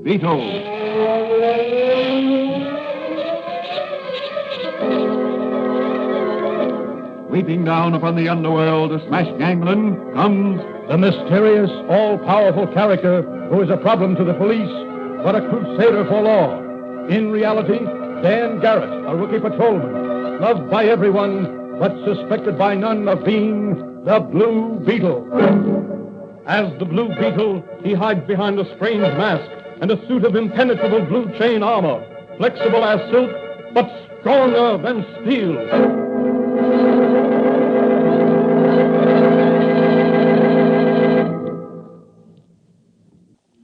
Beetle. Sweeping down upon the underworld to smash gangland comes the mysterious, all-powerful character who is a problem to the police, but a crusader for law. In reality, Dan Garrett, a rookie patrolman, loved by everyone, but suspected by none of being the Blue Beetle. As the Blue Beetle, he hides behind a strange mask and a suit of impenetrable blue chain armor, flexible as silk, but stronger than steel.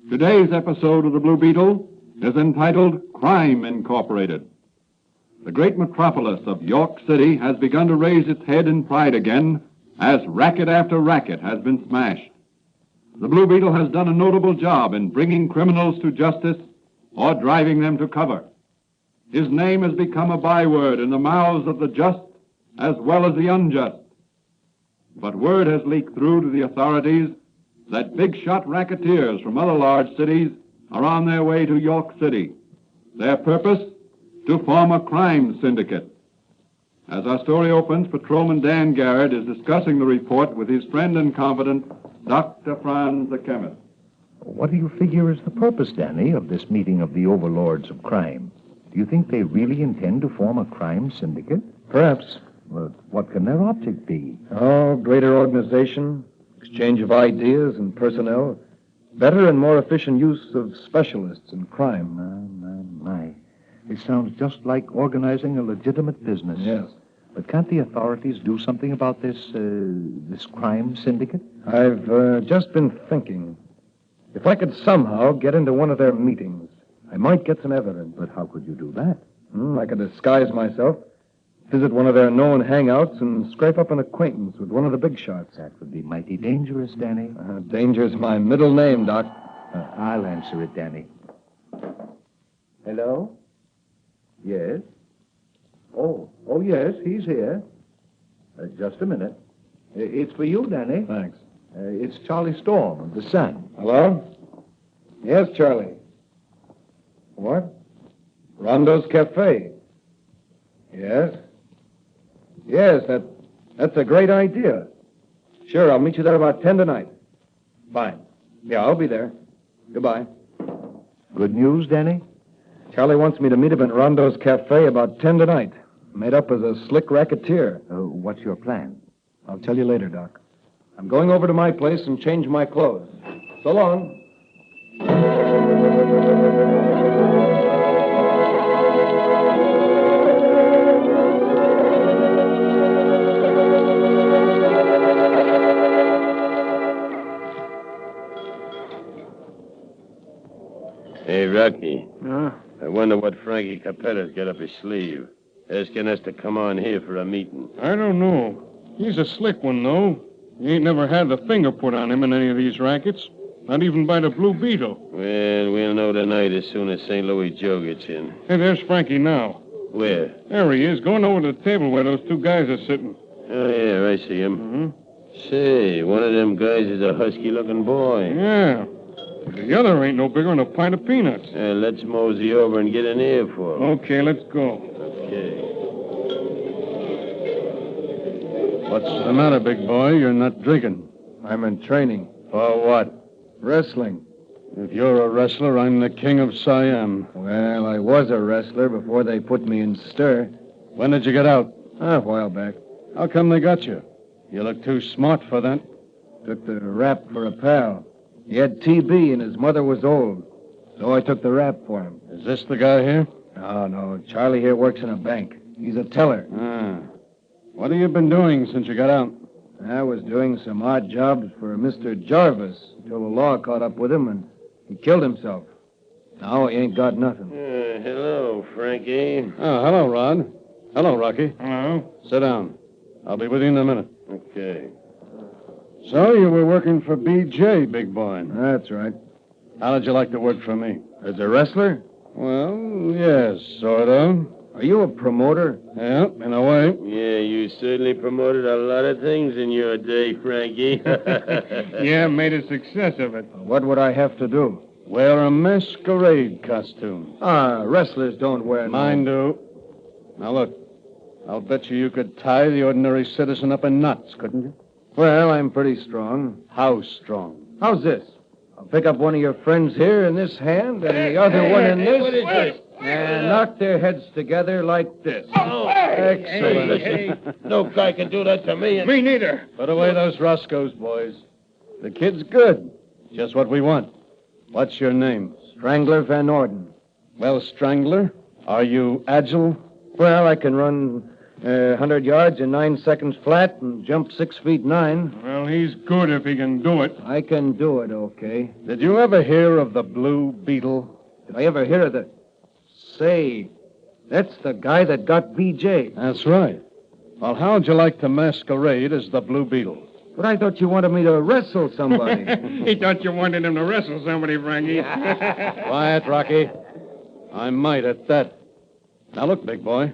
Today's episode of the Blue Beetle is entitled Crime Incorporated. The great metropolis of York City has begun to raise its head in pride again as racket after racket has been smashed. The Blue Beetle has done a notable job in bringing criminals to justice or driving them to cover. His name has become a byword in the mouths of the just as well as the unjust. But word has leaked through to the authorities that big-shot racketeers from other large cities are on their way to York City. Their purpose? To form a crime syndicate. As our story opens, Patrolman Dan Garrett is discussing the report with his friend and confidant, Dr. Franz, the chemist. What do you figure is the purpose, Danny, of this meeting of the overlords of crime? Do you think they really intend to form a crime syndicate? Perhaps. Well, what can their object be? Oh, greater organization, exchange of ideas and personnel, better and more efficient use of specialists in crime. My. It sounds just like organizing a legitimate business. Yes. But can't the authorities do something about this crime syndicate? I've just been thinking. If I could somehow get into one of their meetings, I might get some evidence. But how could you do that? I could disguise myself, visit one of their known hangouts, and scrape up an acquaintance with one of the big shots. That would be mighty dangerous, Danny. Danger's my middle name, Doc. I'll answer it, Danny. Hello? Yes? Oh, yes, he's here. Just a minute. It's for you, Danny. Thanks. It's Charlie Storm of the Sun. Hello? Yes, Charlie. What? Rondo's Cafe. Yes? Yes, that's a great idea. Sure, I'll meet you there about 10 tonight. Fine. Yeah, I'll be there. Goodbye. Good news, Danny? Charlie wants me to meet him at Rondo's Cafe about 10 tonight. Made up as a slick racketeer. What's your plan? I'll tell you later, Doc. I'm going over to my place and change my clothes. So long. Hey, Rocky. I wonder what Frankie Capella's got up his sleeve. Asking us to come on here for a meeting. I don't know. He's a slick one, though. He ain't never had the finger put on him in any of these rackets. Not even by the Blue Beetle. Well, we'll know tonight as soon as St. Louis Joe gets in. Hey, there's Frankie now. Where? There he is, going over to the table where those two guys are sitting. Oh, yeah, I see him. Say, one of them guys is a husky-looking boy. Yeah. The other ain't no bigger than a pint of peanuts. Let's mosey over and get an earful. Okay, let's go. Okay. What's the matter, big boy? You're not drinking. I'm in training. For what? Wrestling. If you're a wrestler, I'm the king of Siam. Well, I was a wrestler before they put me in stir. When did you get out? A while back. How come they got you? You look too smart for that. Took the rap for a pal. He had TB and his mother was old. So I took the rap for him. Is this the guy here? No. Charlie here works in a bank. He's a teller. What have you been doing since you got out? I was doing some odd jobs for Mr. Jarvis until the law caught up with him and he killed himself. Now he ain't got nothing. Hello, Frankie. Oh, hello, Rod. Hello, Rocky. Hello? Sit down. I'll be with you in a minute. Okay. So you were working for B.J., big boy. That's right. How'd you like to work for me? As a wrestler? Well, yes, sort of. Are you a promoter? Yeah, in a way. Yeah, you certainly promoted a lot of things in your day, Frankie. Yeah, made a success of it. What would I have to do? wear a masquerade costume. Wrestlers don't wear Mine do. Now, look. I'll bet you could tie the ordinary citizen up in knots, couldn't you? Well, I'm pretty strong. How strong? How's this? I'll pick up one of your friends here in this hand and the other one in this. What is this? And knock their heads together like this. Oh, Excellent. No guy can do that to me. Me neither. Put away those Roscoes, boys. The kid's good. Just what we want. What's your name? Strangler Van Orden. Well, Strangler, are you agile? Well, I can run 100 yards in 9 seconds flat and jump 6 feet 9. Well, he's good if he can do it. I can do it, okay. Did you ever hear of the Blue Beetle? Did I ever hear of the... Say, that's the guy that got BJ. That's right. Well, how'd you like to masquerade as the Blue Beetle? But I thought you wanted me to wrestle somebody. He thought you wanted him to wrestle somebody, Frankie. Quiet, Rocky. I might at that. Now, look, big boy.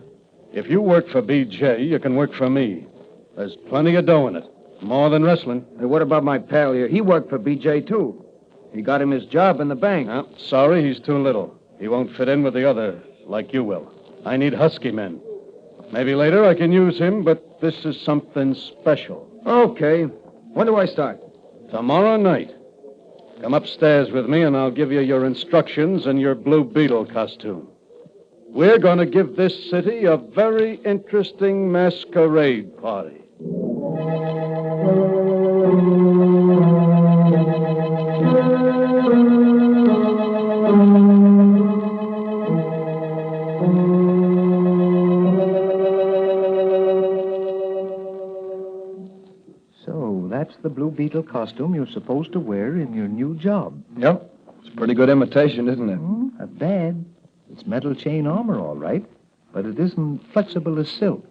If you work for BJ, you can work for me. There's plenty of dough in it. More than wrestling. Hey, what about my pal here? He worked for BJ, too. He got him his job in the bank. Sorry, he's too little. He won't fit in with the other like you will. I need husky men. Maybe later I can use him, but this is something special. Okay. When do I start? Tomorrow night. Come upstairs with me, and I'll give you your instructions and your Blue Beetle costume. We're going to give this city a very interesting masquerade party. So, that's the Blue Beetle costume you're supposed to wear in your new job. Yep. It's a pretty good imitation, isn't it? Not bad. It's metal chain armor, all right, but it isn't flexible as silk.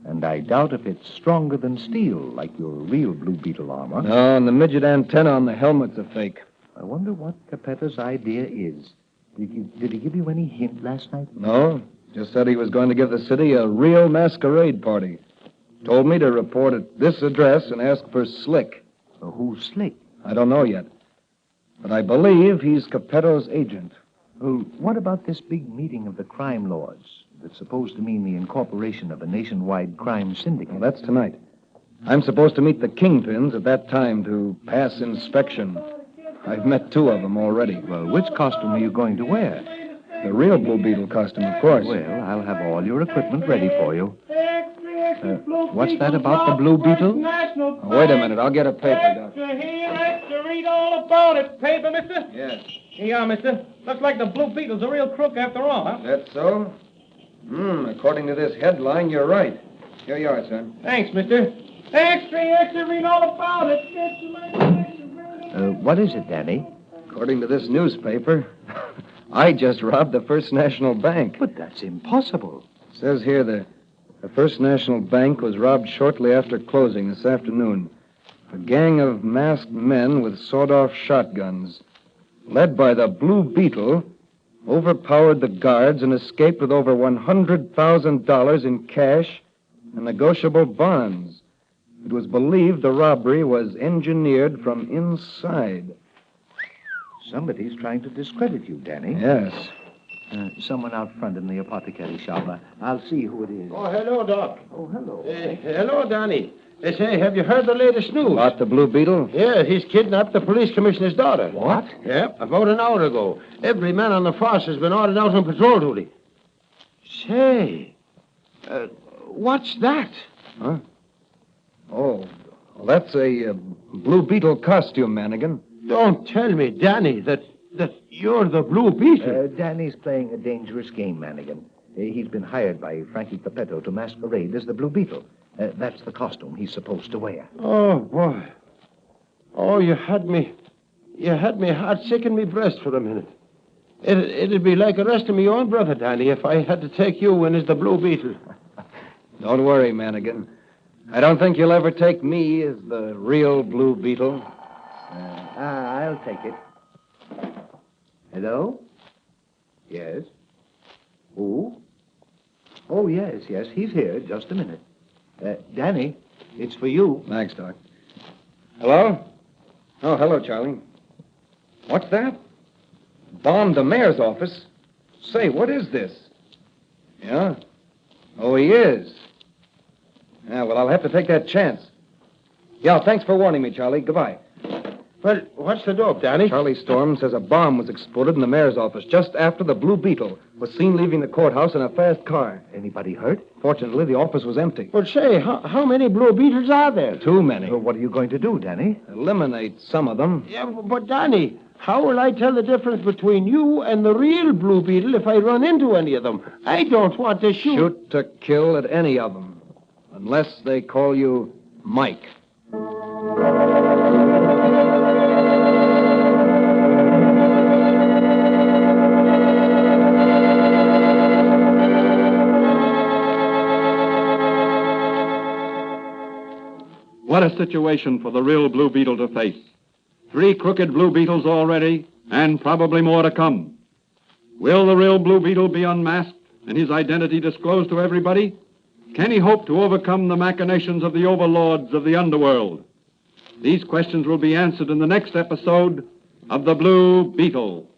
And I doubt if it's stronger than steel, like your real Blue Beetle armor. No, and the midget antenna on the helmet's a fake. I wonder what Capetto's idea is. Did he give you any hint last night? No, just said he was going to give the city a real masquerade party. Told me to report at this address and ask for Slick. Who's Slick? I don't know yet. But I believe he's Capetto's agent. Well, what about this big meeting of the crime lords that's supposed to mean the incorporation of a nationwide crime syndicate? Well, that's tonight. I'm supposed to meet the kingpins at that time to pass inspection. I've met 2 of them already. Well, which costume are you going to wear? The real Blue Beetle costume, of course. Well, I'll have all your equipment ready for you. What's that about the Blue Beetle? Oh, wait a minute. I'll get a paper, Doc. He likes to read all about it. Paper, mister? Yes. Here you are, mister. Looks like the Blue Beetle's a real crook after all, huh? That's so? According to this headline, you're right. Here you are, son. Thanks, mister. Extra, read all about it. What is it, Danny? According to this newspaper, I just robbed the First National Bank. But that's impossible. It says here the First National Bank was robbed shortly after closing this afternoon. A gang of masked men with sawed-off shotguns, led by the Blue Beetle, overpowered the guards and escaped with over $100,000 in cash and negotiable bonds. It was believed the robbery was engineered from inside. Somebody's trying to discredit you, Danny. Yes. Someone out front in the apothecary shop. I'll see who it is. Oh, hello, Doc. Oh, hello. Hello, Danny. Say, have you heard the latest news? About the Blue Beetle? Yeah, he's kidnapped the police commissioner's daughter. What? Yeah, about an hour ago. Every man on the force has been ordered out on patrol duty. Say, what's that? Huh? Oh, well, that's a Blue Beetle costume, Manigan. Don't tell me, Danny, that you're the Blue Beetle. Danny's playing a dangerous game, Manigan. He's been hired by Frankie Capetto to masquerade as the Blue Beetle. That's the costume he's supposed to wear. Oh, boy. Oh, you had me heart sick in me breast for a minute. It'd be like arresting me own brother, Danny, if I had to take you in as the Blue Beetle. Don't worry, Manigan. I don't think you'll ever take me as the real Blue Beetle. I'll take it. Hello? Yes? Who? Oh, yes, he's here. Just a minute. Danny, it's for you. Thanks, Doc. Hello? Oh, hello, Charlie. What's that? Bombed the mayor's office? Say, what is this? Yeah? Oh, he is. Yeah, well, I'll have to take that chance. Yeah, thanks for warning me, Charlie. Goodbye. Well, what's the dope, Danny? Charlie Storm says a bomb was exploded in the mayor's office just after the Blue Beetle was seen leaving the courthouse in a fast car. Anybody hurt? Fortunately, the office was empty. Well, say, how many Blue Beetles are there? Too many. Well, what are you going to do, Danny? Eliminate some of them. Yeah, but Danny, how will I tell the difference between you and the real Blue Beetle if I run into any of them? I don't want to shoot. Shoot to kill at any of them. Unless they call you Mike. What a situation for the real Blue Beetle to face. 3 crooked Blue Beetles already, and probably more to come. Will the real Blue Beetle be unmasked and his identity disclosed to everybody? Can he hope to overcome the machinations of the overlords of the underworld? These questions will be answered in the next episode of The Blue Beetle.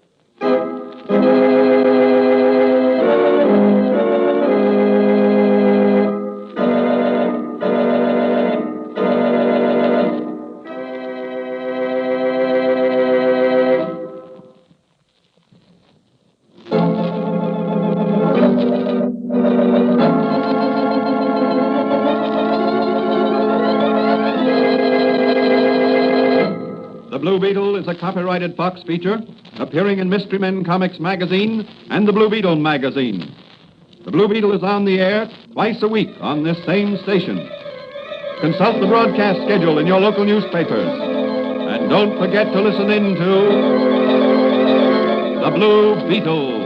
The Blue Beetle is a copyrighted Fox feature appearing in Mystery Men Comics magazine and the Blue Beetle magazine. The Blue Beetle is on the air twice a week on this same station. Consult the broadcast schedule in your local newspapers. And don't forget to listen in to The Blue Beetle.